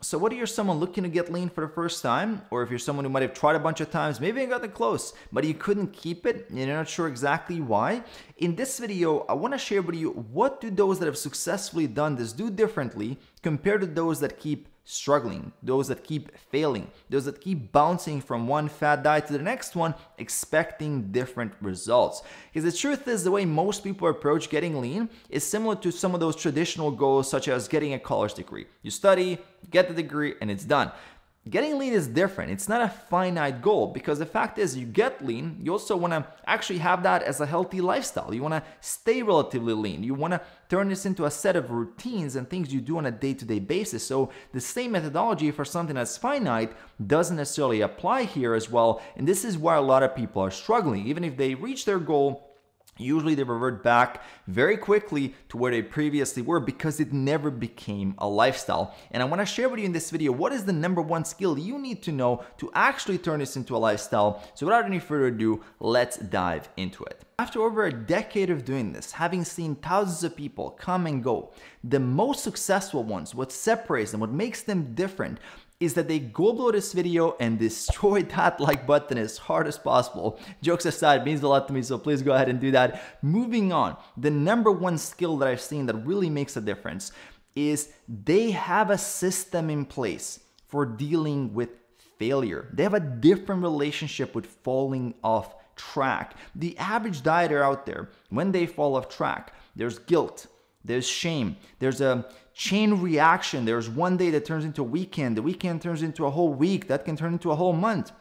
So whether you're someone looking to get lean for the first time, or if you're someone who might have tried a bunch of times, maybe you gotten close, but you couldn't keep it, and you're not sure exactly why, in this video, I want to share with you what do those that have successfully done this do differently compared to those that keep struggling, those that keep failing, those that keep bouncing from one fad diet to the next one, expecting different results. Because the truth is, the way most people approach getting lean is similar to some of those traditional goals, such as getting a college degree. You study, get the degree, and it's done. Getting lean is different. It's not a finite goal, because the fact is, you get lean, you also want to actually have that as a healthy lifestyle. You want to stay relatively lean. You want to turn this into a set of routines and things you do on a day-to-day basis. So the same methodology for something that's finite doesn't necessarily apply here as well. And this is why a lot of people are struggling. Even if they reach their goal, usually they revert back very quickly to where they previously were, because it never became a lifestyle. And I want to share with you in this video what is the number one skill you need to know to actually turn this into a lifestyle. So without any further ado, let's dive into it. After over a decade of doing this, having seen thousands of people come and go, the most successful ones, what separates them, what makes them different, is that they go below this video and destroy that like button as hard as possible. Jokes aside, it means a lot to me, so please go ahead and do that. Moving on, the number one skill that I've seen that really makes a difference is they have a system in place for dealing with failure. They have a different relationship with falling off track. The average dieter out there, when they fall off track, there's guilt, there's shame, there's a chain reaction. There's one day that turns into a weekend, the weekend turns into a whole week, that can turn into a whole month.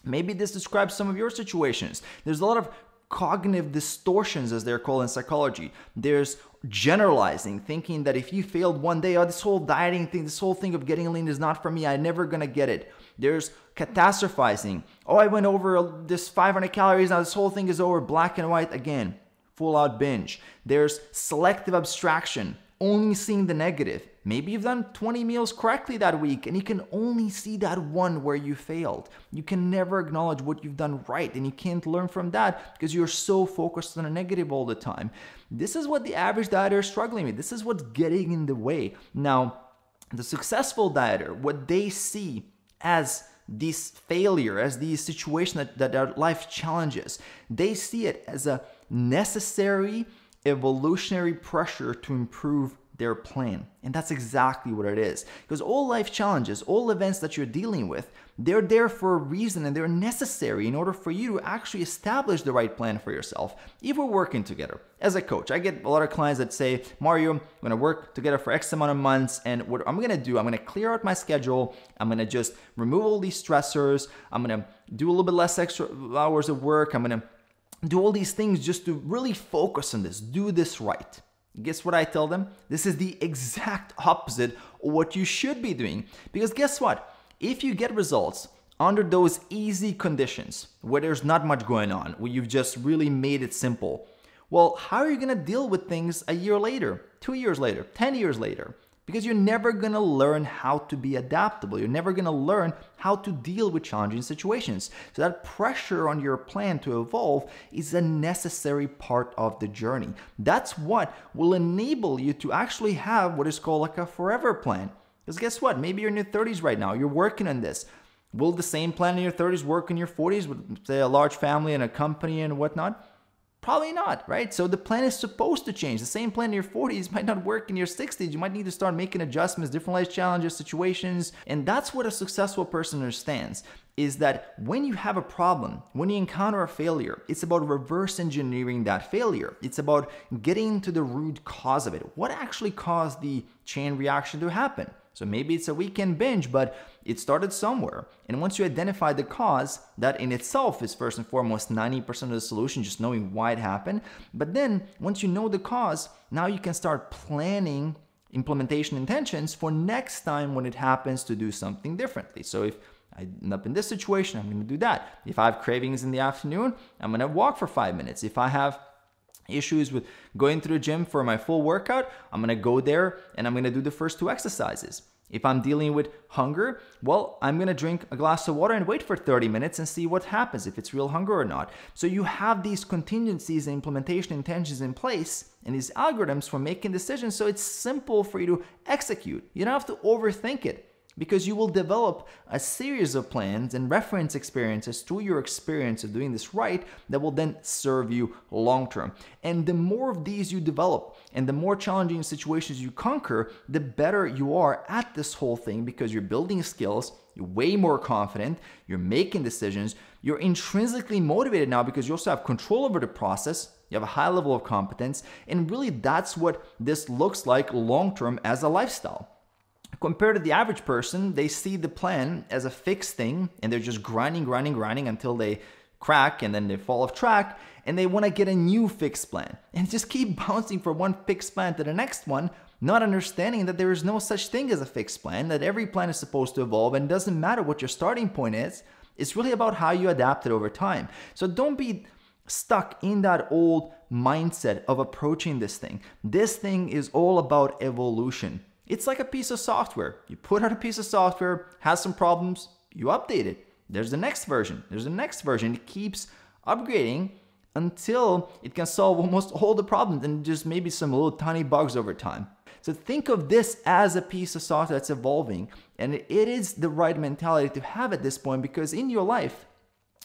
Maybe this describes some of your situations. There's a lot of cognitive distortions, as they're called in psychology. There's generalizing, thinking that if you failed one day, oh, this whole dieting thing, this whole thing of getting lean is not for me, I'm never gonna get it. There's catastrophizing. Oh, I went over this 500 calories, now this whole thing is over, black and white again, full out binge. There's selective abstraction, only seeing the negative. Maybe you've done 20 meals correctly that week and you can only see that one where you failed. You can never acknowledge what you've done right, and you can't learn from that because you're so focused on a negative all the time. This is what the average dieter is struggling with. This is what's getting in the way. Now, the successful dieter, what they see as this failure, as these situations that are life challenges, they see it as a necessary evolutionary pressure to improve their plan. And that's exactly what it is. Because all life challenges, all events that you're dealing with, they're there for a reason, and they're necessary in order for you to actually establish the right plan for yourself. If we're working together, as a coach, I get a lot of clients that say, Mario, I'm gonna work together for X amount of months, and what I'm gonna do, I'm gonna clear out my schedule, I'm gonna just remove all these stressors, I'm gonna do a little bit less extra hours of work, I'm gonna do all these things just to really focus on this, do this right. Guess what I tell them? This is the exact opposite of what you should be doing. Because guess what? If you get results under those easy conditions, where there's not much going on, where you've just really made it simple, well, how are you gonna deal with things a year later, 2 years later, 10 years later? Because you're never gonna learn how to be adaptable. You're never gonna learn how to deal with challenging situations. So that pressure on your plan to evolve is a necessary part of the journey. That's what will enable you to actually have what is called like a forever plan. Because guess what? Maybe you're in your 30s right now. You're working on this. Will the same plan in your 30s work in your 40s with, say, a large family and a company and whatnot? Probably not, right? So the plan is supposed to change. The same plan in your 40s might not work in your 60s. You might need to start making adjustments, different life challenges, situations. And that's what a successful person understands, is that when you have a problem, when you encounter a failure, it's about reverse engineering that failure. It's about getting to the root cause of it. What actually caused the chain reaction to happen? So maybe it's a weekend binge, but it started somewhere. And once you identify the cause, that in itself is first and foremost 90% of the solution, just knowing why it happened. But then once you know the cause, now you can start planning implementation intentions for next time when it happens to do something differently. So if I end up in this situation, I'm gonna do that. If I have cravings in the afternoon, I'm gonna walk for 5 minutes. If I have issues with going to the gym for my full workout, I'm gonna go there and I'm gonna do the first 2 exercises. If I'm dealing with hunger, well, I'm gonna drink a glass of water and wait for 30 minutes and see what happens, if it's real hunger or not. So you have these contingencies and implementation intentions in place and these algorithms for making decisions, so it's simple for you to execute. You don't have to overthink it. because you will develop a series of plans and reference experiences through your experience of doing this right that will then serve you long term. And the more of these you develop and the more challenging situations you conquer, the better you are at this whole thing, because you're building skills, you're way more confident, you're making decisions, you're intrinsically motivated now because you also have control over the process, you have a high level of competence, and really that's what this looks like long term as a lifestyle. Compared to the average person, they see the plan as a fixed thing and they're just grinding until they crack and then they fall off track, and they want to get a new fixed plan and just keep bouncing from one fixed plan to the next one, not understanding that there is no such thing as a fixed plan, that every plan is supposed to evolve, and it doesn't matter what your starting point is. It's really about how you adapt it over time. So don't be stuck in that old mindset of approaching this thing. This thing is all about evolution. It's like a piece of software. You put out a piece of software, has some problems, you update it. There's the next version. There's the next version. It keeps upgrading until it can solve almost all the problems and just maybe some little tiny bugs over time. So think of this as a piece of software that's evolving, and it is the right mentality to have at this point, because in your life,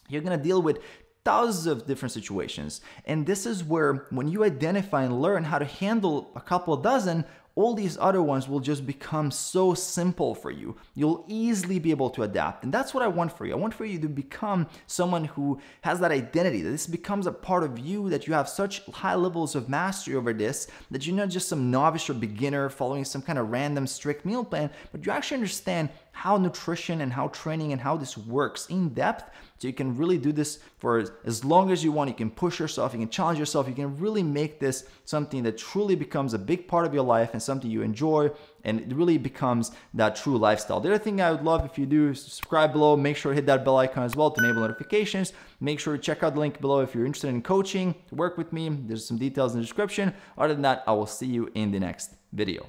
you're going to deal with thousands of different situations. And this is where, when you identify and learn how to handle a couple dozen, all these other ones will just become so simple for you. You'll easily be able to adapt. And that's what I want for you. I want for you to become someone who has that identity, that this becomes a part of you, that you have such high levels of mastery over this, that you're not just some novice or beginner following some kind of random strict meal plan, but you actually understand how nutrition and how training and how this works in depth, so you can really do this for as long as you want. You can push yourself, you can challenge yourself, you can really make this something that truly becomes a big part of your life and something you enjoy, and it really becomes that true lifestyle. The other thing I would love if you do is subscribe below, make sure to hit that bell icon as well to enable notifications. Make sure to check out the link below if you're interested in coaching, to work with me. There's some details in the description. Other than that, I will see you in the next video.